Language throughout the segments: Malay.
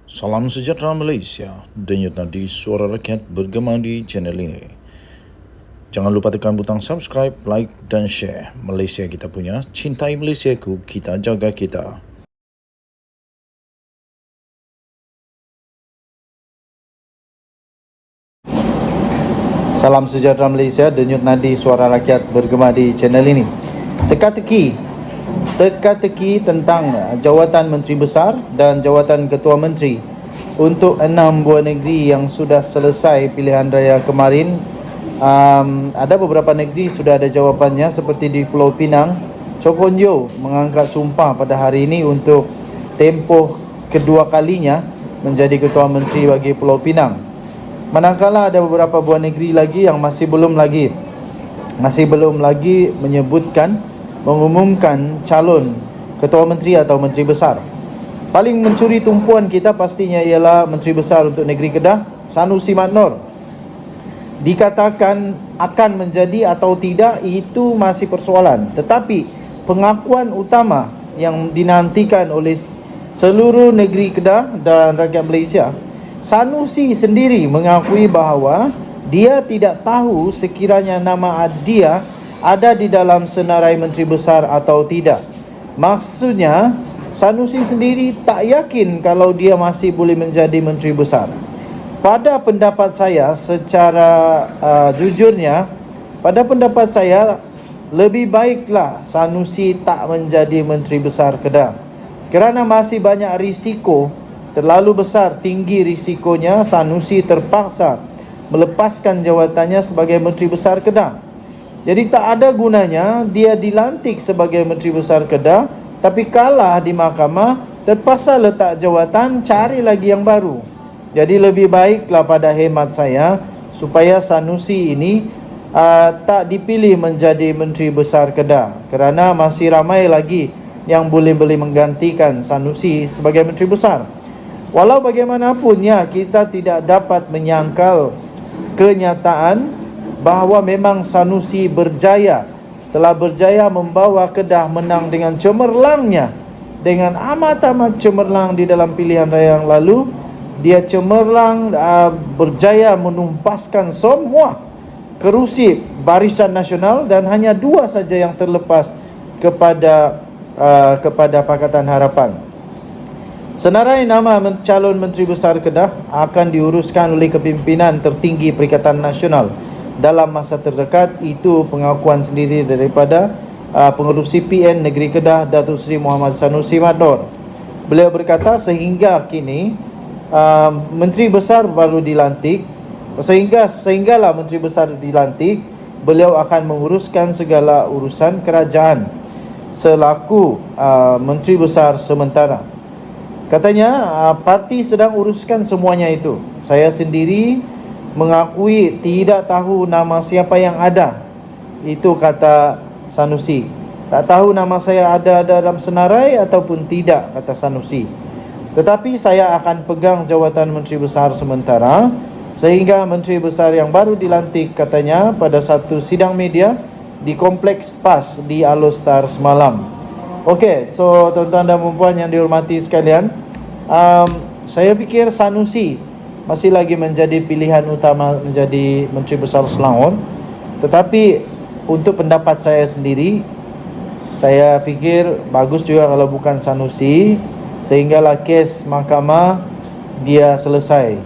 Salam sejahtera Malaysia, denyut nadi suara rakyat bergema di channel ini. Jangan lupa tekan butang subscribe, like dan share. Malaysia kita punya, cintai Malaysiaku, kita jaga kita. Salam sejahtera Malaysia, denyut nadi suara rakyat bergema di channel ini. Teka-teki tentang jawatan Menteri Besar dan jawatan Ketua Menteri untuk 6 buah negeri yang sudah selesai pilihan raya kemarin. Ada beberapa negeri sudah ada jawapannya, seperti di Pulau Pinang. Chok Hon Yew mengangkat sumpah pada hari ini untuk tempoh kedua kalinya menjadi Ketua Menteri bagi Pulau Pinang. Manakala ada beberapa buah negeri lagi yang masih belum lagi mengumumkan calon Ketua Menteri atau Menteri Besar. Paling mencuri tumpuan kita pastinya ialah Menteri Besar untuk Negeri Kedah, Sanusi Mat Noor. Dikatakan akan menjadi atau tidak, itu masih persoalan. Tetapi pengakuan utama yang dinantikan oleh seluruh negeri Kedah dan rakyat Malaysia, Sanusi sendiri mengakui bahawa dia tidak tahu sekiranya nama dia ada di dalam senarai Menteri Besar atau tidak. Maksudnya, Sanusi sendiri tak yakin kalau dia masih boleh menjadi Menteri Besar. Pada pendapat saya, secara jujurnya, lebih baiklah Sanusi tak menjadi Menteri Besar Kedah, kerana masih banyak risiko, terlalu besar, tinggi risikonya Sanusi terpaksa melepaskan jawatannya sebagai Menteri Besar Kedah. Jadi tak ada gunanya dia dilantik sebagai Menteri Besar Kedah tapi kalah di mahkamah, terpaksa letak jawatan, cari lagi yang baru. Jadi lebih baiklah pada hemat saya supaya Sanusi ini tak dipilih menjadi Menteri Besar Kedah, kerana masih ramai lagi yang boleh menggantikan Sanusi sebagai Menteri Besar. Walau bagaimanapun ya, kita tidak dapat menyangkal kenyataan bahawa memang Sanusi telah berjaya membawa Kedah menang dengan cemerlangnya, dengan amat cemerlang di dalam pilihan raya yang lalu. Dia cemerlang, berjaya menumpaskan semua kerusi Barisan Nasional dan hanya 2 saja yang terlepas kepada Pakatan Harapan. Senarai nama calon Menteri Besar Kedah akan diuruskan oleh kepimpinan tertinggi Perikatan Nasional dalam masa terdekat. Itu pengakuan sendiri daripada pengurus CPN Negeri Kedah, Datuk Seri Muhammad Sanusi Mat Noor. Beliau berkata sehingga kini Menteri Besar baru dilantik, sehinggalah Menteri Besar dilantik, beliau akan menguruskan segala urusan kerajaan selaku Menteri Besar sementara. Katanya parti sedang uruskan semuanya itu. Saya sendiri mengakui tidak tahu nama siapa yang ada. Itu kata Sanusi. Tak tahu nama saya ada dalam senarai ataupun tidak, kata Sanusi. Tetapi saya akan pegang jawatan Menteri Besar sementara sehingga Menteri Besar yang baru dilantik, katanya pada satu sidang media di Kompleks PAS di Alor semalam. Okey, so tuan-tuan dan puan yang dihormati sekalian, saya fikir Sanusi masih lagi menjadi pilihan utama menjadi Menteri Besar Selangor. Tetapi untuk pendapat saya sendiri, saya fikir bagus juga kalau bukan Sanusi, sehinggalah kes mahkamah dia selesai.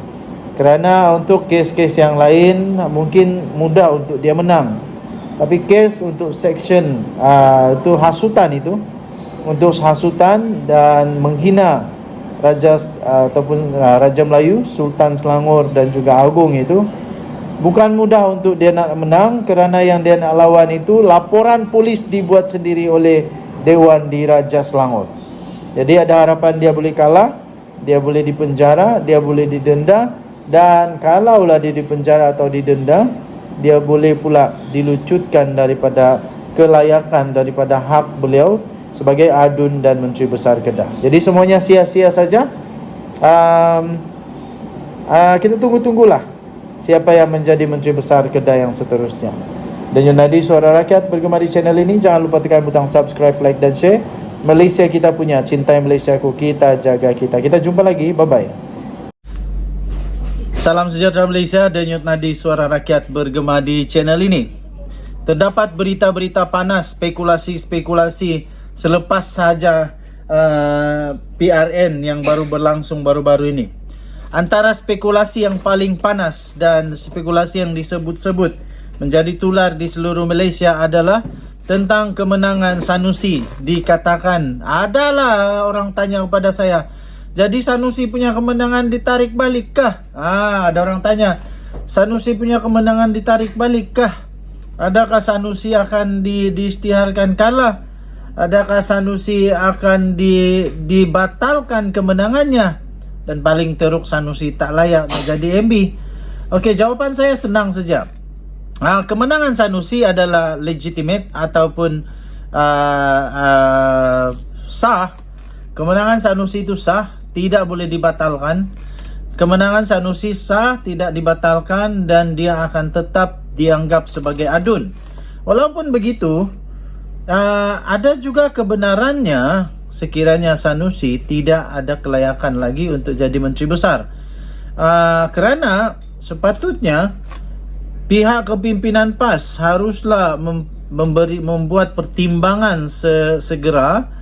Kerana untuk kes-kes yang lain mungkin mudah untuk dia menang, tapi kes untuk section itu untuk hasutan dan menghina Raja ataupun Raja Melayu, Sultan Selangor dan juga Agung, itu bukan mudah untuk dia nak menang, kerana yang dia nak lawan itu laporan polis dibuat sendiri oleh Dewan di Raja Selangor. Jadi ada harapan dia boleh kalah, dia boleh dipenjara, dia boleh didenda, dan kalaulah dia dipenjara atau didenda, dia boleh pula dilucutkan daripada kelayakan, daripada hak beliau sebagai adun dan Menteri Besar Kedah. Jadi semuanya sia-sia saja. Kita tunggulah siapa yang menjadi Menteri Besar Kedah yang seterusnya. Denyut nadi suara rakyat bergema di channel ini. Jangan lupa tekan butang subscribe, like dan share. Malaysia kita punya, cintai Malaysiaku, kita jaga kita. Kita jumpa lagi, bye-bye. Salam sejahtera Malaysia, Denyut Nadi Suara Rakyat bergema di channel ini. Terdapat berita-berita panas, spekulasi-spekulasi selepas sahaja PRN yang baru berlangsung baru-baru ini. Antara spekulasi yang paling panas dan spekulasi yang disebut-sebut menjadi tular di seluruh Malaysia adalah tentang kemenangan Sanusi. Dikatakan, adalah orang tanya kepada saya, jadi Sanusi punya kemenangan ditarik balik kah? Ada orang tanya, Sanusi punya kemenangan ditarik balik kah? Adakah Sanusi akan diisytiharkan kalah? Adakah Sanusi akan dibatalkan kemenangannya? Dan paling teruk, Sanusi tak layak menjadi MB. Okey, jawapan saya senang saja. Kemenangan Sanusi adalah legitimate ataupun sah. Kemenangan Sanusi itu sah, tidak boleh dibatalkan. Kemenangan Sanusi sah, tidak dibatalkan, dan dia akan tetap dianggap sebagai adun. Walaupun begitu, ada juga kebenarannya sekiranya Sanusi tidak ada kelayakan lagi untuk jadi Menteri Besar. Kerana sepatutnya pihak kepimpinan PAS haruslah membuat pertimbangan segera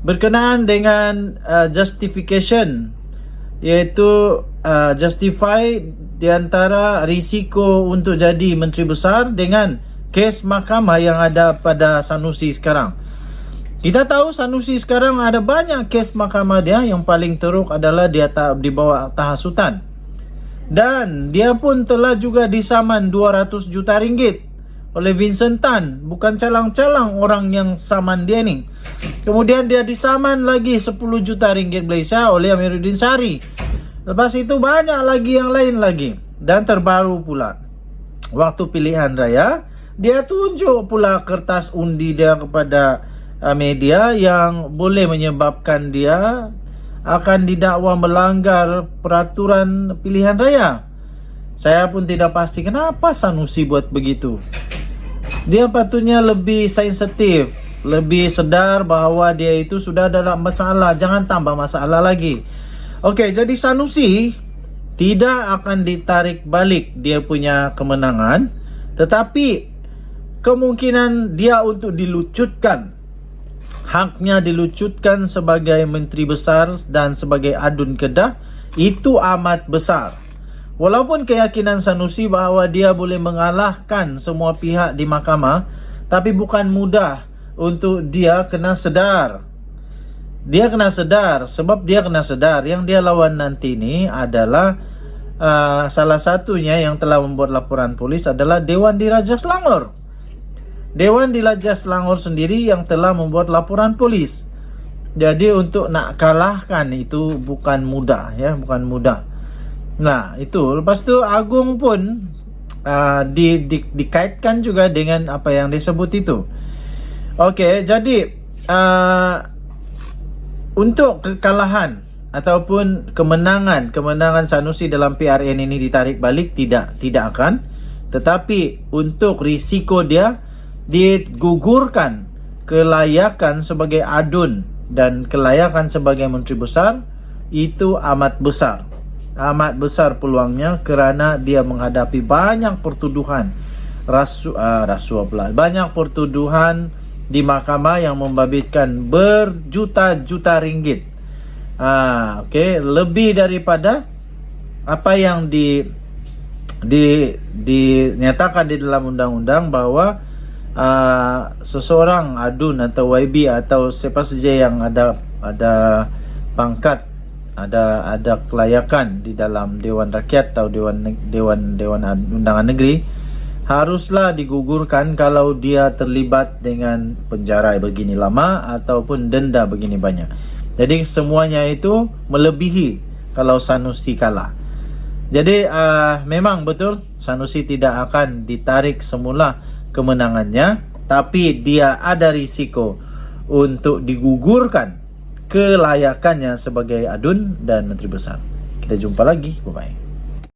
berkenaan dengan justification, iaitu justify di antara risiko untuk jadi Menteri Besar dengan kes mahkamah yang ada pada Sanusi sekarang. Kita tahu Sanusi sekarang ada banyak kes mahkamah dia. Yang paling teruk adalah dia di bawah tahasutan. Dan dia pun telah juga disaman 200 juta ringgit oleh Vincent Tan. Bukan calang-calang orang yang saman dia ni. Kemudian dia disaman lagi 10 juta ringgit Malaysia oleh Amiruddin Sari. Lepas itu banyak lagi yang lain lagi. Dan terbaru pula, waktu pilihan raya, dia tunjuk pula kertas undi dia kepada media yang boleh menyebabkan dia akan didakwa melanggar peraturan pilihan raya. Saya pun tidak pasti kenapa Sanusi buat begitu. Dia patutnya lebih sensitif, lebih sedar bahawa dia itu sudah dalam masalah, jangan tambah masalah lagi. Okey, jadi Sanusi tidak akan ditarik balik dia punya kemenangan, tetapi kemungkinan dia untuk dilucutkan, haknya dilucutkan sebagai Menteri Besar dan sebagai adun Kedah, itu amat besar. Walaupun keyakinan Sanusi bahawa dia boleh mengalahkan semua pihak di mahkamah, tapi bukan mudah untuk dia kena sedar. Dia kena sedar, sebab dia kena sedar yang dia lawan nanti ni adalah salah satunya yang telah membuat laporan polis adalah Dewan Diraja Selangor. Dewan Diraja Selangor sendiri yang telah membuat laporan polis. Jadi untuk nak kalahkan itu bukan mudah, ya, bukan mudah. Nah, itu. Lepas tu Agung pun dikaitkan juga dengan apa yang disebut itu. Okey, jadi untuk kekalahan ataupun kemenangan Sanusi dalam PRN ini ditarik balik, tidak akan. Tetapi untuk risiko dia digugurkan kelayakan sebagai adun dan kelayakan sebagai Menteri Besar, itu amat besar. Amat besar peluangnya kerana dia menghadapi banyak pertuduhan rasuah pula. Banyak pertuduhan di mahkamah yang membabitkan berjuta-juta ringgit. Okey, lebih daripada apa yang dinyatakan di dalam undang-undang bahawa seseorang adun atau YB atau siapa saja yang ada pangkat, ada kelayakan di dalam Dewan Rakyat atau Dewan Undangan Negeri haruslah digugurkan kalau dia terlibat dengan penjara begini lama ataupun denda begini banyak. Jadi semuanya itu melebihi kalau Sanusi kalah. Jadi memang betul Sanusi tidak akan ditarik semula kemenangannya, tapi dia ada risiko untuk digugurkan kelayakannya sebagai adun dan Menteri Besar. Kita jumpa lagi, bye bye.